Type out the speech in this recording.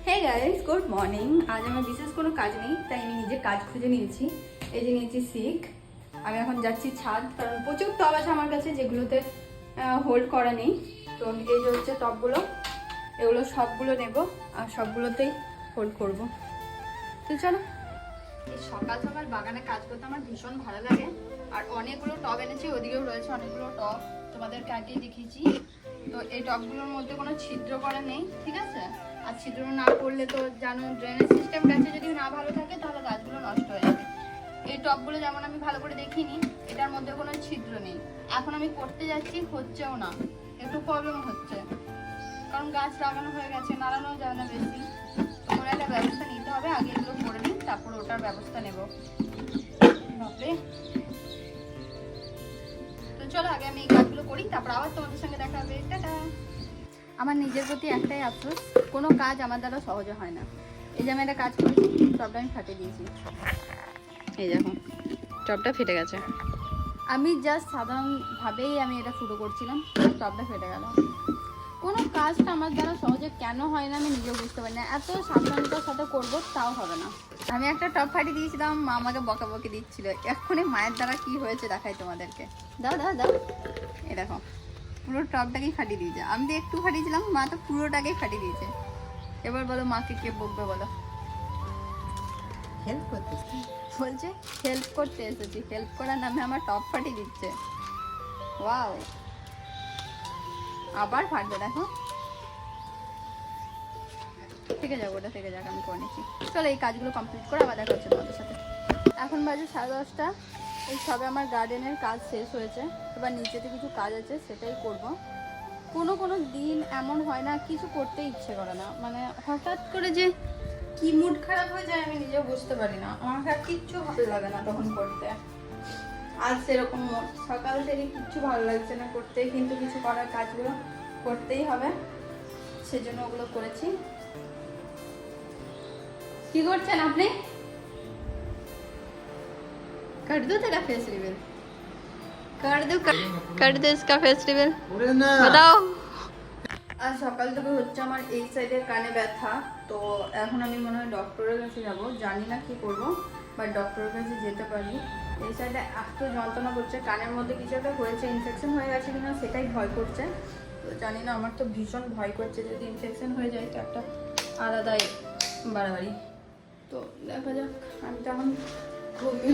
Hey guys, good morning. আজ আমার বিশেষ কোনো কাজ নেই, তাই আমি নিজে কাজ খুঁজে নিয়েছি। এই যে নিয়েছি সিক। আমি এখন যাচ্ছি ছাদ, কারণ প্রচুর টব আছে আমার কাছে যেগুলোতে হোল্ড করা নেই। তো এই যে হচ্ছে টবগুলো, এগুলো সবগুলো নেব আর সবগুলোতেই হোল্ড করব। তো চলো। এই সকাল সকাল বাগানে কাজ করতে আমার ভীষণ ভালো লাগে। আর অনেকগুলো টব এনেছি, ওদিকেও রয়েছে অনেকগুলো টব, তোমাদেরকে আগেই দেখিয়েছি। তো এই টবগুলোর মধ্যে কোনো ছিদ্র করা নেই, ঠিক আছে? আর ছিদ্র না করলে তো জানো, ড্রেনেজ সিস্টেম গাছে যদি না ভালো থাকে তাহলে গাছগুলো নষ্ট হয়ে যাবে। এই টবগুলো যেমন আমি ভালো করে দেখিনি, এটার মধ্যে কোনো ছিদ্র নেই। এখন আমি করতে যাচ্ছি, হচ্ছেও না, একটু প্রবলেম হচ্ছে, কারণ গাছ লাগানো হয়ে গেছে, নাড়ানো যায় না বেশি। কোনো একটা ব্যবস্থা নিতে হবে, আগে এগুলো করে নিই, তারপর ওটার ব্যবস্থা নেব। বাপরে। তো চলো আগে আমি এই কাজগুলো করি, তারপর আবার তোমাদের সঙ্গে দেখা হবে। টাটা। আমার নিজের প্রতি একটাই আফসোস, কোনো কাজ আমার দ্বারা সহজে হয় না। এই যে আমি একটা কাজ করেছি, টবটা আমি ফাটিয়ে দিয়েছি। এই দেখো, টবটা ফেটে গেছে। আমি জাস্ট সাধারণভাবেই আমি এটা ফুটো করছিলাম, টবটা ফেটে গেল। কোনো কাজটা আমার দ্বারা সহজে কেন হয় না আমি নিজেও বুঝতে পারি না। এত সাবধানতার সাথে করবো তাও হবে না। আমি একটা টব ফাটিয়ে দিয়েছিলাম, মা আমাকে বকাবকি দিচ্ছিল। এক্ষুনি মায়ের দ্বারা কি হয়েছে দেখাই তোমাদেরকে। দাও দাও দাও, এই দেখো, পুরো টবটাকেই ফাটিয়ে দিয়েছে। আমি তো একটু ফাটিয়েছিলাম, মা তো পুরোটাকেই ফাটিয়ে দিয়েছে। এবার বলো মাকে কে বকবে বলো? হেল্প করতে বলছে হেল্প করতে এসেছি, হেল্প করার নামে আমার টপ ফাটিয়ে দিচ্ছে। ওয়াও, আবার ফাটবে দেখো। থেকে যাবো, ওটা থেকে যাক, আমি করে নিচ্ছি। চলো এই কাজগুলো কমপ্লিট করে আবার দেখা হচ্ছে তোমাদের সাথে। এখন বাজে 10:30। এই সবে আমার গার্ডেনের কাজ শেষ হয়েছে, এবার নিচেতে কিছু কাজ আছে সেটাই করব। কোনো দিন এমন হয় না কিছু করতে ইচ্ছে করে না, মানে হঠাৎ করে যে কি মুড খারাপ হয়ে যায় আমি নিজেও বুঝতে পারি না। আমার আর কিচ্ছু ভালো লাগে না তখন করতে। আজ সেরকম সকাল থেকে কিচ্ছু ভালো লাগছে না করতে, কিন্তু কিছু করার কাজগুলো করতেই হবে, সেজন্য ওগুলো করেছি। কি করছেন আপনি? कर दो तेरा फेस रिवील, कर दो इसका फेस रिवील, बताओ। আর সকাল থেকে হচ্ছে আমার এই সাইডের কানে ব্যথা। তো এখন আমি মনে হয় ডক্টরের কাছে যাব, জানি না কি করব, বাট ডক্টরের কাছে যেতে পারি। এই সাইডে এত যন্ত্রণা করছে, কানের মধ্যে কিছু একটা হয়েছে, ইনফেকশন হয়ে গেছে কিনা সেটাই ভয় করছে। তো জানি না, আমার তো ভীষণ ভয় করছে, যদি ইনফেকশন হয়ে যায় তো একটা আলাদাই বাড়াবাড়ি। তো দেখা যাক, আমি তো এখন খুবই